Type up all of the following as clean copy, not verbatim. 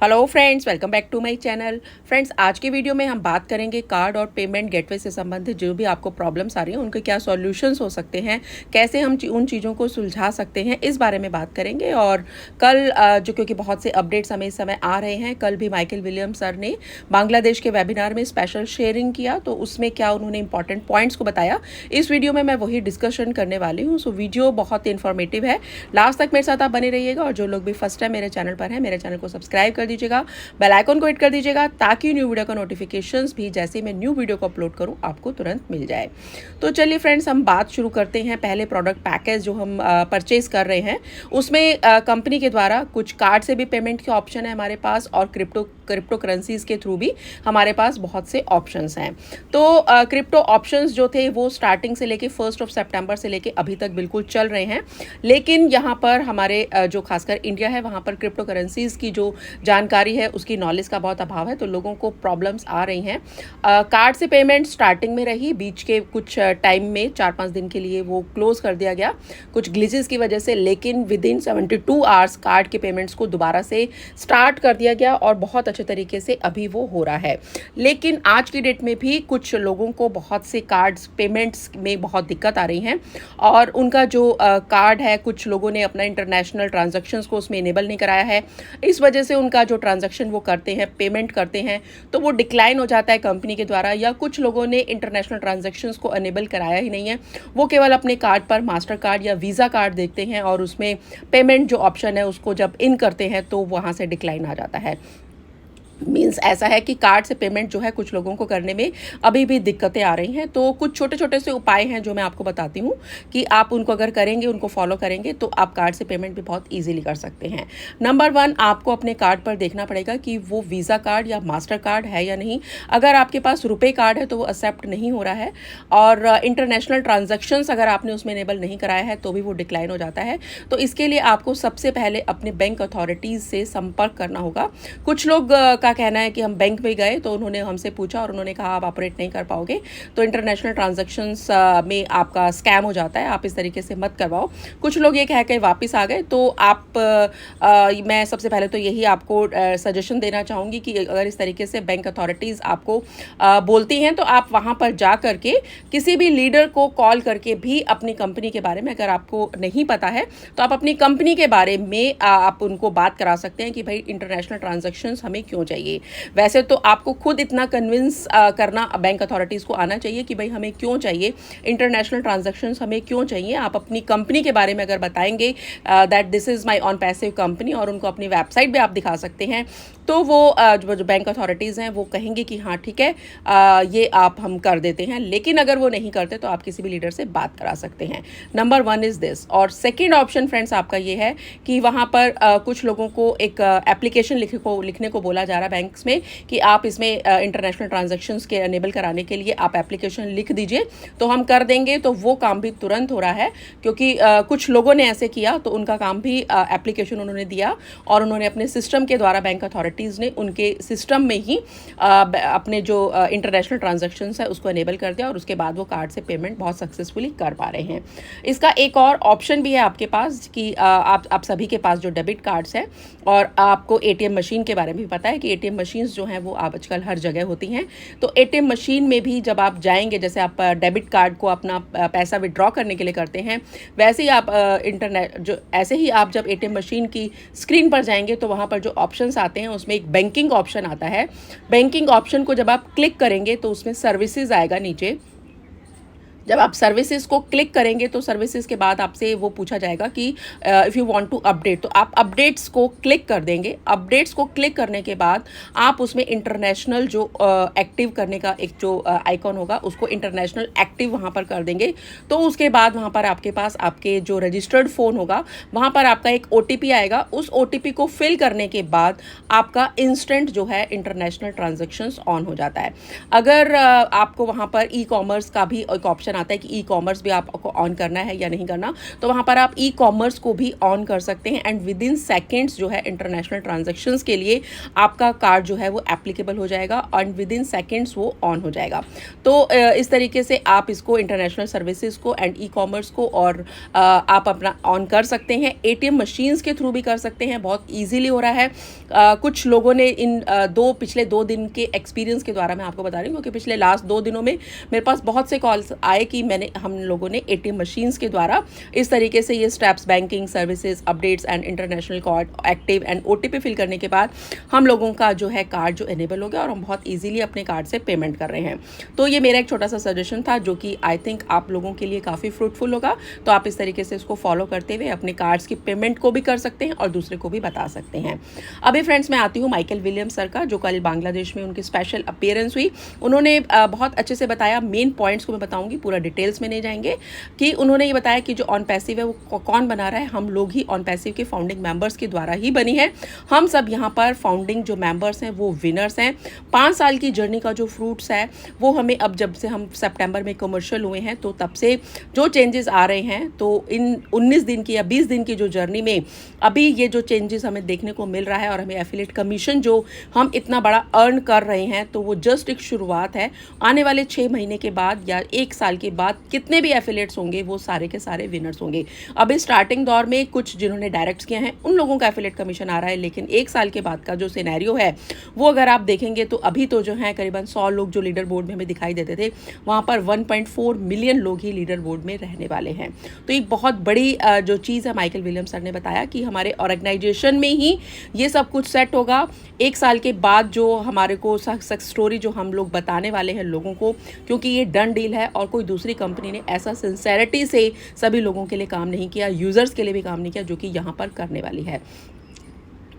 Hello friends, welcome back to my channel. Friends, आज के video में हम बात करेंगे कार्ड और पेमेंट गेटवे से संबंधित जो भी आपको प्रॉब्लम्स आ रही हैं उनके क्या सॉल्यूशंस हो सकते हैं, कैसे हम उन चीज़ों को सुलझा सकते हैं, इस बारे में बात करेंगे। और कल जो क्योंकि बहुत से अपडेट्स हमें इस समय आ रहे हैं, कल भी माइकल विलियम सर ने बांग्लादेश के वेबिनार में स्पेशल शेयरिंग किया, तो उसमें क्या उन्होंने इंपॉर्टेंट पॉइंट्स को बताया, इस वीडियो में मैं वही डिस्कशन करने वाली हूँ। सो वीडियो बहुत ही इन्फॉर्मेटिव है, लास्ट तक मेरे साथ आप बने रहिएगा। और जो लोग भी फर्स्ट टाइम मेरे चैनल पर हैं, मेरे चैनल को सब्सक्राइब कर दीजिएगा, बेल आइकन को हिट कर दीजिएगा, ताकि न्यू वीडियो का नोटिफिकेशंस भी जैसे मैं न्यू वीडियो को अपलोड करूं आपको तुरंत मिल जाए। तो चलिए फ्रेंड्स, हम बात शुरू करते हैं। पहले प्रोडक्ट पैकेज जो हम परचेज कर रहे हैं, उसमें कंपनी के द्वारा कुछ कार्ड से भी पेमेंट के ऑप्शन है हमारे पास, और क्रिप्टो करेंसीज के थ्रू भी हमारे पास बहुत से ऑप्शंस हैं। तो क्रिप्टो ऑप्शंस जो थे वो स्टार्टिंग से लेके 1 सितंबर से लेके अभी तक बिल्कुल चल रहे हैं। लेकिन यहाँ पर हमारे जो खासकर इंडिया है, वहाँ पर क्रिप्टो करेंसीज की जो जानकारी है, उसकी नॉलेज का बहुत अभाव है, तो लोगों को प्रॉब्लम्स आ रही हैं। कार्ड से पेमेंट स्टार्टिंग में रही, बीच के कुछ टाइम में 4-5 दिन के लिए वो क्लोज कर दिया गया कुछ ग्लिचेस की वजह से। लेकिन विद इन 72 आवर्स कार्ड के पेमेंट्स को दोबारा से स्टार्ट कर दिया गया, और बहुत अच्छे तरीके से अभी वो हो रहा है। लेकिन आज की डेट में भी कुछ लोगों को बहुत से कार्ड्स पेमेंट्स में बहुत दिक्कत आ रही हैं, और उनका जो कार्ड है, कुछ लोगों ने अपना इंटरनेशनल ट्रांजैक्शंस को उसमें इनेबल नहीं कराया है। इस वजह से उनका जो ट्रांजैक्शन वो करते हैं, पेमेंट करते हैं, तो वो डिक्लाइन हो जाता है कंपनी के द्वारा। या कुछ लोगों ने इंटरनेशनल ट्रांजैक्शंस को अनेबल कराया ही नहीं है, वो केवल अपने कार्ड पर मास्टर कार्ड या वीज़ा कार्ड देखते हैं, और उसमें पेमेंट जो ऑप्शन है उसको जब इन करते हैं तो वहाँ से डिक्लाइन आ जाता है। मीन्स ऐसा है कि कार्ड से पेमेंट जो है कुछ लोगों को करने में अभी भी दिक्कतें आ रही हैं। तो कुछ छोटे छोटे से उपाय हैं जो मैं आपको बताती हूँ कि आप उनको अगर करेंगे, उनको फॉलो करेंगे, तो आप कार्ड से पेमेंट भी बहुत इजीली कर सकते हैं। नंबर 1, आपको अपने कार्ड पर देखना पड़ेगा कि वो वीज़ा कार्ड या मास्टर कार्ड है या नहीं। अगर आपके पास रुपए कार्ड है तो वो एक्सेप्ट नहीं हो रहा है, और इंटरनेशनल ट्रांजेक्शन्स अगर आपने उसमें इनेबल नहीं कराया है तो भी वो डिक्लाइन हो जाता है। तो इसके लिए आपको सबसे पहले अपने बैंक अथॉरिटीज़ से संपर्क करना होगा। कुछ लोग का कहना है कि हम बैंक में गए तो उन्होंने हमसे पूछा और उन्होंने कहा आप ऑपरेट नहीं कर पाओगे, तो इंटरनेशनल ट्रांजैक्शंस में आपका स्कैम हो जाता है, आप इस तरीके से मत करवाओ। कुछ लोग ये कह के वापस आ गए। तो आप मैं सबसे पहले तो यही आपको सजेशन देना चाहूँगी कि अगर इस तरीके से बैंक अथॉरिटीज़ आपको बोलती हैं, तो आप वहाँ पर जा करके किसी भी लीडर को कॉल करके भी अपनी कंपनी के बारे में, अगर आपको नहीं पता है तो आप अपनी कंपनी के बारे में आप उनको बात करा सकते हैं कि भाई इंटरनेशनल ट्रांजैक्शंस हमें क्यों चाहिए। वैसे तो आपको खुद इतना कन्विंस करना बैंक अथॉरिटीज़ को आना चाहिए कि भाई हमें क्यों चाहिए इंटरनेशनल ट्रांजैक्शंस, हमें क्यों चाहिए। आप अपनी कंपनी के बारे में अगर बताएंगे that this is my on passive company, और उनको अपनी वेबसाइट भी आप दिखा सकते हैं, तो वो जो बैंक अथॉरिटीज़ हैं वो कहेंगे कि हाँ ठीक है, ये आप हम कर देते हैं। लेकिन अगर वो नहीं करते तो आप किसी भी लीडर से बात करा सकते हैं। Number 1 is this. और सेकेंड ऑप्शन फ्रेंड्स आपका ये है कि वहाँ पर कुछ लोगों को एक एप्लीकेशन लिखने को बोला जा रहा है बैंक्स में कि आप इसमें इंटरनेशनल ट्रांजैक्शंस के अनेबल कराने के लिए आप एप्लीकेशन लिख दीजिए, तो हम कर देंगे। तो वो काम भी तुरंत हो रहा है, क्योंकि कुछ लोगों ने ऐसे किया, तो उनका काम भी एप्लीकेशन उन्होंने दिया, और उन्होंने अपने सिस्टम के द्वारा बैंक अथॉरिटीज़ ने उनके सिस्टम में ही अपने जो इंटरनेशनल ट्रांजैक्शंस है उसको अनेबल कर दिया, और उसके बाद वो कार्ड से पेमेंट बहुत सक्सेसफुली कर पा रहे हैं। इसका एक और ऑप्शन भी है आपके पास कि आप सभी के पास जो डेबिट कार्ड्स हैं, और आपको एटीएम मशीन के बारे में भी पता है कि एटीएम मशीन्स जो हैं वो आजकल हर जगह होती हैं। तो एटीएम मशीन में भी जब आप जाएंगे, जैसे आप डेबिट कार्ड को अपना पैसा विड्रॉ करने के लिए करते हैं, वैसे ही आप ऐसे ही आप जब एटीएम मशीन की स्क्रीन पर जाएंगे तो वहाँ पर जो ऑप्शंस आते हैं उसमें एक बैंकिंग ऑप्शन आता है। बैंकिंग ऑप्शन को जब आप क्लिक करेंगे तो उसमें सर्विसेज आएगा नीचे। जब आप सर्विसेज को क्लिक करेंगे तो सर्विसेज के बाद आपसे वो पूछा जाएगा कि if you want to update, तो आप अपडेट्स को क्लिक कर देंगे। अपडेट्स को क्लिक करने के बाद आप उसमें इंटरनेशनल जो एक्टिव करने का एक जो आइकॉन होगा उसको इंटरनेशनल एक्टिव वहाँ पर कर देंगे। तो उसके बाद वहाँ पर आपके पास आपके जो रजिस्टर्ड फ़ोन होगा वहाँ पर आपका एक OTP आएगा। उस OTP को फिल करने के बाद आपका इंस्टेंट जो है इंटरनेशनल ट्रांजेक्शन्स ऑन हो जाता है। अगर आपको वहाँ पर ई-कॉमर्स का भी एक ऑप्शन आता है कि ई कॉमर्स भी आपको ऑन करना है या नहीं करना, तो वहाँ पर आप ई कॉमर्स को भी ऑन कर सकते हैं एंड विद इन सेकेंड्स जो है इंटरनेशनल ट्रांजेक्शन्स के लिए आपका कार्ड जो है वो एप्लीकेबल हो जाएगा एंड विद इन सेकेंड्स वो ऑन हो जाएगा। तो इस तरीके से आप इसको इंटरनेशनल सर्विसेज को एंड ई कॉमर्स को और आप अपना ऑन कर सकते हैं। एटीएम मशीन्स के थ्रू भी कर सकते हैं, बहुत ईजीली हो रहा है। कुछ लोगों ने इन पिछले 2 दिन के एक्सपीरियंस के द्वारा मैं आपको बता रही हूँ, क्योंकि पिछले लास्ट 2 दिनों में मेरे पास बहुत से कॉल्स आए कि हम लोगों ने एटीएम मशीन्स के द्वारा इस तरीके से ये steps, banking services, updates and international card active and OTP fill करने के बाद हम लोगों का जो है कार्ड जो एनेबल हो गया और हम बहुत ईजिली अपने कार्ड से पेमेंट कर रहे हैं। तो ये मेरा एक छोटा सा सजेशन था जो कि आई थिंक आप लोगों के लिए काफ़ी फ्रूटफुल होगा। तो आप इस तरीके से इसको फॉलो करते हुए अपने कार्ड्स की पेमेंट को भी कर सकते हैं और दूसरे को भी बता सकते हैं। अभी फ्रेंड्स मैं आती हूँ माइकल विलियम्स सर का, जो कल बांग्लादेश में उनकी स्पेशल अपीयरेंस हुई। उन्होंने बहुत अच्छे से बताया, मेन पॉइंट्स को मैं बताऊंगी, पूरा डिटेल्स में नहीं जाएंगे, कि उन्होंने ये बताया कि जो ऑन पैसिव है वो कौन बना रहा है। हम लोग ही ऑन पैसिव के फाउंडिंग मेंबर्स के द्वारा ही बनी है। हम सब यहाँ पर फाउंडिंग जो मेंबर्स हैं वो विनर्स हैं। 5 साल की जर्नी का जो फ्रूट्स है वो हमें अब, जब से हम सितंबर में कमर्शियल हुए हैं तो तब से जो चेंजेस आ रहे हैं, तो इन 19 दिन की या 20 दिन की जो जर्नी में अभी ये जो चेंजेस हमें देखने को मिल रहा है और हमें एफिलिएट कमीशन जो हम इतना बड़ा अर्न कर रहे हैं, तो वो जस्ट एक शुरुआत है। आने वाले 6 महीने के बाद या 1 साल के बाद कितने भी एफिलिएट्स होंगे वो सारे के सारे विनर्स होंगे। अभी स्टार्टिंग दौर में कुछ जिन्होंने डायरेक्ट किया है उन लोगों का एफिलिएट कमीशन आ रहा है, लेकिन 1 साल के बाद का जो सिनेरियो है वो अगर आप देखेंगे तो अभी तो जो है करीबन 100 लोग जो लीडर बोर्ड में हमें दिखाई देते थे, वहाँ पर 1.4 मिलियन लोग ही लीडर बोर्ड में रहने वाले हैं। तो एक बहुत बड़ी जो चीज़ है, माइकल विलियम्स सर ने बताया कि हमारे ऑर्गेनाइजेशन में ही ये सब कुछ सेट होगा। 1 साल के बाद जो हमारे को सक्सेस स्टोरी जो हम लोग बताने वाले हैं लोगों को, क्योंकि ये डन डील है और कोई दूसरी कंपनी ने ऐसा सिंसेरिटी से सभी लोगों के लिए काम नहीं किया, यूज़र्स के लिए भी काम नहीं किया, जो कि यहाँ पर करने वाली है।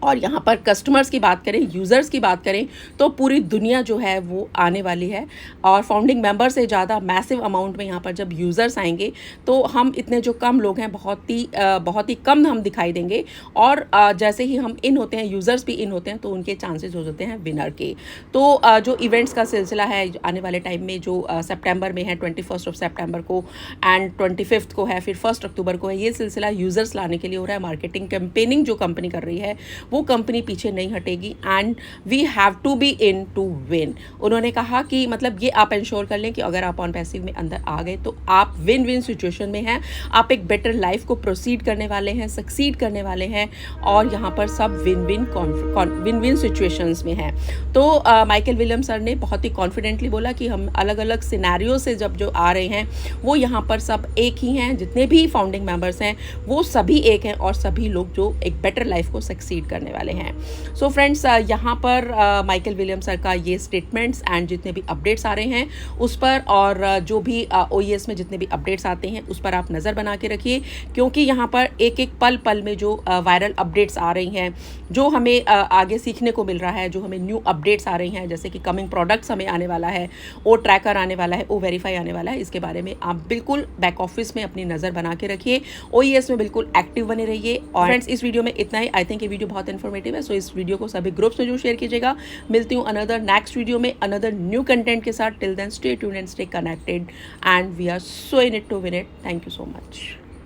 और यहाँ पर कस्टमर्स की बात करें, यूज़र्स की बात करें, तो पूरी दुनिया जो है वो आने वाली है और फाउंडिंग मेंबर से ज़्यादा मैसिव अमाउंट में यहाँ पर जब यूज़र्स आएंगे तो हम इतने जो कम लोग हैं बहुत ही कम हम दिखाई देंगे। और जैसे ही हम इन होते हैं, यूज़र्स भी इन होते हैं, तो उनके चांसेस हो जाते हैं विनर के। तो जो इवेंट्स का सिलसिला है आने वाले टाइम में, जो सितंबर में है 21 सितंबर को एंड 25 को है, फिर 1 अक्टूबर को है, ये सिलसिला यूज़र्स लाने के लिए हो रहा है। मार्केटिंग कैंपेनिंग जो कंपनी कर रही है वो कंपनी पीछे नहीं हटेगी and we have to be in to win. उन्होंने कहा कि मतलब ये आप इंश्योर कर लें कि अगर आप ऑन पैसिव में अंदर आ गए तो आप विन विन सिचुएशन में हैं, आप एक बेटर लाइफ को प्रोसीड करने वाले हैं, सक्सीड करने वाले हैं और यहाँ पर सब विन विन सिचुएशंस में हैं। तो माइकल विलियम्स सर ने बहुत ही कॉन्फिडेंटली बोला कि हम अलग अलग सिनेरियो से जब जो आ रहे हैं वो यहाँ पर सब एक ही हैं, जितने भी फाउंडिंग मेंबर्स हैं वो सभी एक हैं और सभी लोग जो एक बेटर लाइफ को सक्सीड करने वाले हैं। सो फ्रेंड्स, यहाँ पर माइकल विलियम्स सर का ये स्टेटमेंट्स एंड जितने भी अपडेट्स आ रहे हैं उस पर, और जो भी OES में जितने भी अपडेट्स आते हैं उस पर आप नज़र बना के रखिए, क्योंकि यहाँ पर एक एक पल में जो वायरल अपडेट्स आ रही हैं, जो हमें आगे सीखने को मिल रहा है, जो हमें न्यू अपडेट्स आ रही हैं, जैसे कि कमिंग प्रोडक्ट्स हमें आने वाला है, ओ ट्रैकर आने वाला है, ओ वेरीफाई आने वाला है, इसके बारे में आप बिल्कुल बैक ऑफिस में अपनी नज़र बना के रखिए, OES में बिल्कुल एक्टिव बने रहिए। और फ्रेंड्स, इस वीडियो में इतना ही। आई थिंक ये वीडियो बहुत इन्फॉर्मेटिव है, सो इस वीडियो को सभी ग्रुप्स में जो शेयर कीजिएगा। मिलती हूँ अनदर नेक्स्ट वीडियो में अनदर न्यू कंटेंट के साथ। Till then stay tuned and stay connected and we are so in it to win it. Thank you so much.